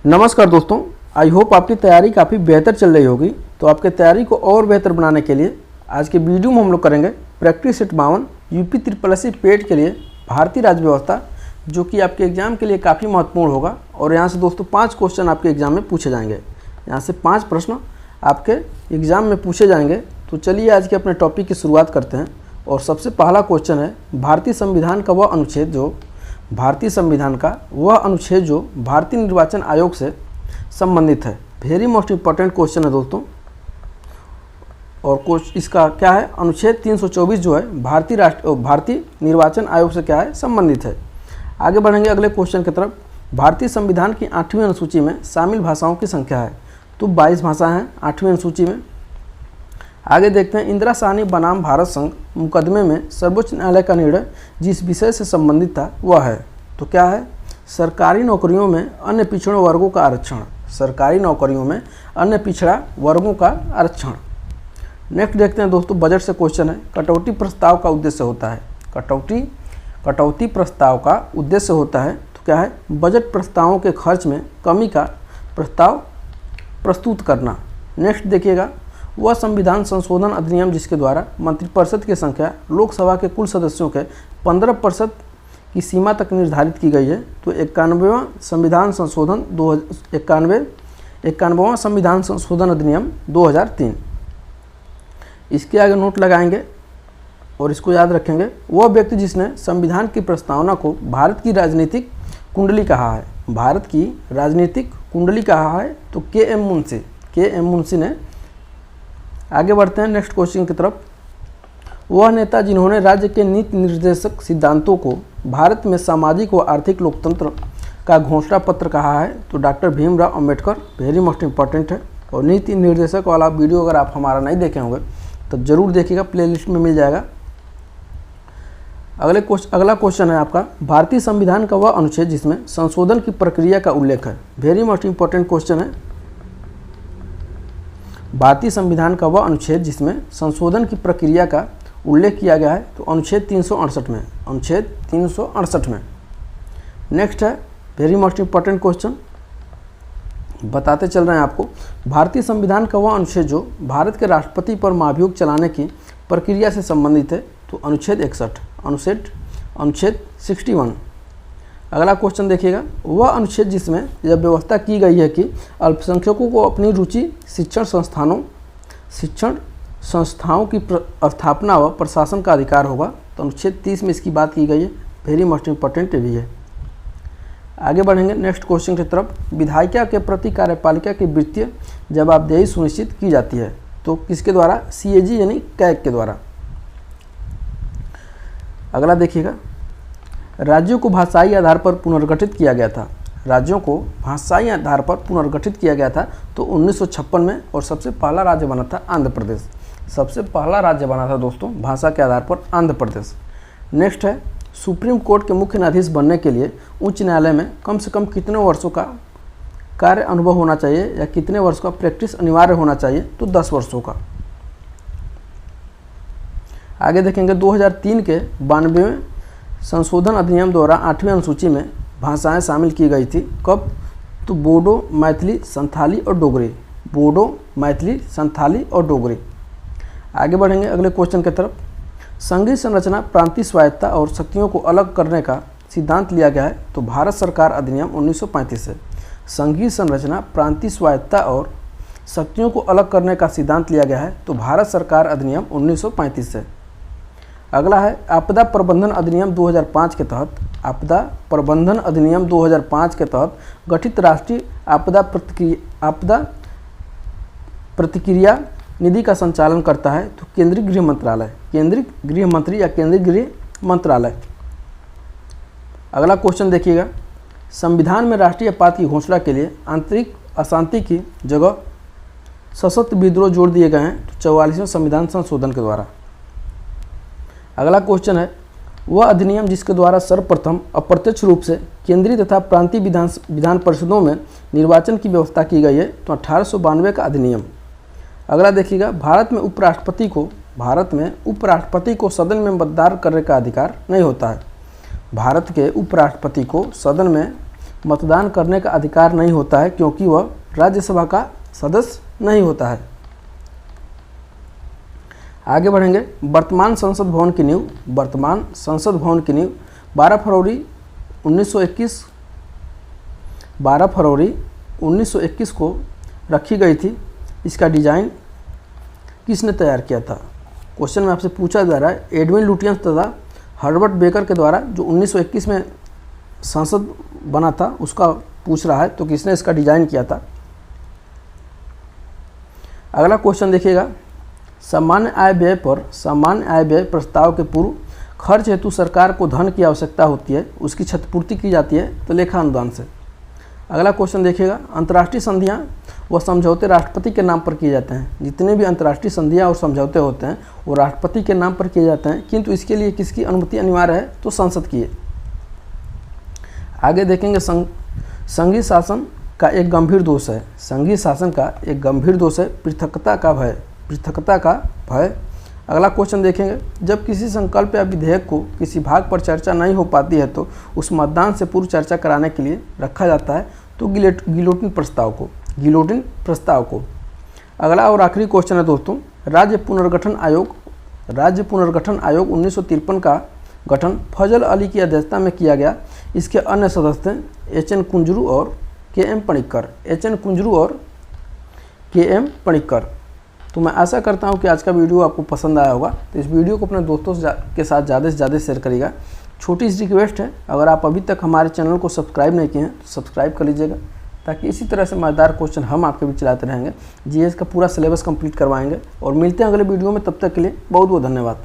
नमस्कार दोस्तों, I hope आपकी तैयारी काफ़ी बेहतर चल रही होगी। तो आपकी तैयारी को और बेहतर बनाने के लिए आज के वीडियो में हम लोग करेंगे practice set 52 UP SSC paid के लिए भारतीय राज्य व्यवस्था, जो कि आपके एग्जाम के लिए काफ़ी महत्वपूर्ण होगा। और यहाँ से दोस्तों 5 क्वेश्चन आपके एग्जाम में पूछे जाएंगे। यहाँ से 5 प्रश्न आपके एग्जाम में पूछे जाएंगे। तो चलिए आज के अपने टॉपिक की शुरुआत करते हैं। और सबसे पहला क्वेश्चन है, भारतीय संविधान का वह अनुच्छेद जो भारतीय निर्वाचन आयोग से संबंधित है। वेरी मोस्ट इंपॉर्टेंट क्वेश्चन है दोस्तों। और इसका क्या है, अनुच्छेद 324 जो है भारतीय निर्वाचन आयोग से क्या है, संबंधित है। आगे बढ़ेंगे अगले क्वेश्चन की तरफ। भारतीय संविधान की 8वीं अनुसूची में शामिल भाषाओं की संख्या है, तो 22 भाषाएं हैं 8वीं अनुसूची में। आगे देखते हैं, इंदिरा साहनी बनाम भारत संघ मुकदमे में सर्वोच्च न्यायालय का निर्णय जिस विषय से संबंधित था वह है, तो क्या है, सरकारी नौकरियों में अन्य पिछड़े वर्गों का आरक्षण। सरकारी नौकरियों में अन्य पिछड़ा वर्गों का आरक्षण। नेक्स्ट देखते हैं दोस्तों, बजट से क्वेश्चन है, कटौती प्रस्ताव का उद्देश्य होता है। कटौती प्रस्ताव का उद्देश्य होता है, तो क्या है, बजट प्रस्तावों के खर्च में कमी का प्रस्ताव प्रस्तुत करना। नेक्स्ट देखिएगा, वह संविधान संशोधन अधिनियम जिसके द्वारा मंत्रिपरिषद की संख्या लोकसभा के कुल सदस्यों के 15% की सीमा तक निर्धारित की गई है, तो 91वां संविधान संशोधन अधिनियम 2003। इसके आगे नोट लगाएंगे और इसको याद रखेंगे, वह व्यक्ति जिसने संविधान की प्रस्तावना को भारत की राजनीतिक कुंडली कहा है। भारत की राजनीतिक कुंडली कहा है, तो के एम मुंशी ने। आगे बढ़ते हैं नेक्स्ट क्वेश्चन की तरफ। वह नेता जिन्होंने राज्य के नीति निर्देशक सिद्धांतों को भारत में सामाजिक व आर्थिक लोकतंत्र का घोषणा पत्र कहा है, तो doctor Bhimrao Ambedkar. Very most important है। और नीति निर्देशक वाला वीडियो अगर आप हमारा नहीं देखे होंगे तो ज़रूर देखिएगा, प्लेलिस्ट में मिल जाएगा। अगला क्वेश्चन है आपका, भारतीय संविधान का वह अनुच्छेद जिसमें संशोधन की प्रक्रिया का उल्लेख है। वेरी मोस्ट इंपॉर्टेंट क्वेश्चन है। भारतीय संविधान का वह अनुच्छेद जिसमें संशोधन की प्रक्रिया का उल्लेख किया गया है, तो अनुच्छेद 368 में। अनुच्छेद 368 में। नेक्स्ट है, वेरी मोस्ट इंपॉर्टेंट क्वेश्चन, बताते चल रहे हैं आपको। भारतीय संविधान का वह अनुच्छेद जो भारत के राष्ट्रपति पर महाभियोग चलाने की प्रक्रिया से संबंधित है, तो अनुच्छेद 61। अनुच्छेद 61। अगला क्वेश्चन देखिएगा, वह अनुच्छेद जिसमें यह व्यवस्था की गई है कि अल्पसंख्यकों को अपनी रुचि शिक्षण संस्थाओं की स्थापना व प्रशासन का अधिकार होगा, तो अनुच्छेद 30 में इसकी बात की गई है। वेरी मोस्ट इंपॉर्टेंट भी है। आगे बढ़ेंगे नेक्स्ट क्वेश्चन की तरफ। विधायिका के प्रति कार्यपालिका की वित्तीय जवाबदेही सुनिश्चित की जाती है, तो किसके द्वारा, CAG यानी कैग के द्वारा। अगला देखिएगा, राज्यों को भाषाई आधार पर पुनर्गठित किया गया था। राज्यों को भाषाई आधार पर पुनर्गठित किया गया था, तो 1956 में। और सबसे पहला राज्य बना था आंध्र प्रदेश। सबसे पहला राज्य बना था दोस्तों भाषा के आधार पर आंध्र प्रदेश। नेक्स्ट है, सुप्रीम कोर्ट के मुख्य न्यायाधीश बनने के लिए उच्च न्यायालय में कम से कम कितने वर्षों का कार्य अनुभव होना चाहिए या कितने वर्ष का प्रैक्टिस अनिवार्य होना चाहिए, तो 10 वर्षों का। आगे देखेंगे, 2003 के 92वें संशोधन अधिनियम द्वारा 8वीं अनुसूची में भाषाएं शामिल की गई थी। कब, तो बोडो, मैथिली, संथाली और डोगरी। बोडो, मैथिली, संथाली और डोगरी। आगे बढ़ेंगे अगले क्वेश्चन की तरफ। संघीय संरचना, प्रांतीय स्वायत्तता और शक्तियों को अलग करने का सिद्धांत लिया गया है, तो भारत सरकार अधिनियम 1935 से। संघीय संरचना, प्रांतीय स्वायत्तता और शक्तियों को अलग करने का सिद्धांत लिया गया है, तो भारत सरकार अधिनियम 1935 से। अगला है, आपदा प्रबंधन अधिनियम 2005 के तहत। आपदा प्रबंधन अधिनियम 2005 के तहत गठित राष्ट्रीय आपदा प्रतिक्रिया निधि का संचालन करता है, तो केंद्रीय गृह मंत्रालय। केंद्रीय गृह मंत्री या केंद्रीय गृह मंत्रालय। अगला क्वेश्चन देखिएगा, संविधान में राष्ट्रीय आपात की घोषणा के लिए आंतरिक अशांति की जगह सशक्त विद्रोह जोड़ दिए गए हैं, तो 44वें संविधान संशोधन के द्वारा। अगला क्वेश्चन है, वह अधिनियम जिसके द्वारा सर्वप्रथम अप्रत्यक्ष रूप से केंद्रीय तथा प्रांतीय विधान परिषदों में निर्वाचन की व्यवस्था की गई है, तो 1892 का अधिनियम। अगला देखिएगा, भारत में उपराष्ट्रपति को सदन में मतदान करने का अधिकार नहीं होता है। भारत के उपराष्ट्रपति को सदन में मतदान करने का अधिकार नहीं होता है क्योंकि वह राज्यसभा का सदस्य नहीं होता है। आगे बढ़ेंगे। वर्तमान संसद भवन की नींव 12 फरवरी 1921 को रखी गई थी। इसका डिजाइन किसने तैयार किया था? क्वेश्चन में आपसे पूछा जा रहा है एडविन लुटियंस तथा हर्बर्ट बेकर के द्वारा जो 1921 में संसद बना था उसका पूछ रहा है, तो किसने इसका डिजाइन किया था? अगला क्वेश्चन देखिएगा। सामान्य आय व्यय प्रस्ताव के पूर्व खर्च हेतु सरकार को धन की आवश्यकता होती है, उसकी क्षतिपूर्ति की जाती है तो लेखा अनुदान से। अगला क्वेश्चन देखिएगा। अंतर्राष्ट्रीय संधियां व समझौते राष्ट्रपति के नाम पर किए जाते हैं। जितने भी अंतर्राष्ट्रीय संधियां और समझौते होते हैं वो राष्ट्रपति के नाम पर किए जाते हैं, किंतु इसके लिए किसकी अनुमति अनिवार्य है? तो संसद की है। आगे देखेंगे। संघीय शासन का एक गंभीर दोष है। संघीय शासन का एक गंभीर दोष है पृथकता का भय। अगला क्वेश्चन देखेंगे। जब किसी संकल्प या विधेयक को किसी भाग पर चर्चा नहीं हो पाती है तो उस मतदान से पूर्व चर्चा कराने के लिए रखा जाता है तो गिलोटिन प्रस्ताव को। अगला और आखिरी क्वेश्चन है दोस्तों। राज्य पुनर्गठन आयोग 1953 का गठन फजल अली की अध्यक्षता में किया गया। इसके अन्य सदस्य एच.एन. कुंजरू और के.एम. पणिक्कर। तो मैं आशा करता हूं कि आज का वीडियो आपको पसंद आया होगा। तो इस वीडियो को अपने दोस्तों के साथ ज़्यादा से ज़्यादा शेयर करिएगा। छोटी सी रिक्वेस्ट है, अगर आप अभी तक हमारे चैनल को सब्सक्राइब नहीं किए हैं तो सब्सक्राइब कर लीजिएगा, ताकि इसी तरह से मज़ेदार क्वेश्चन हम आपके बीच चलाते रहेंगे। जीएस का पूरा सिलेबस कंप्लीट करवाएंगे और मिलते हैं अगले वीडियो में। तब तक के लिए बहुत बहुत धन्यवाद।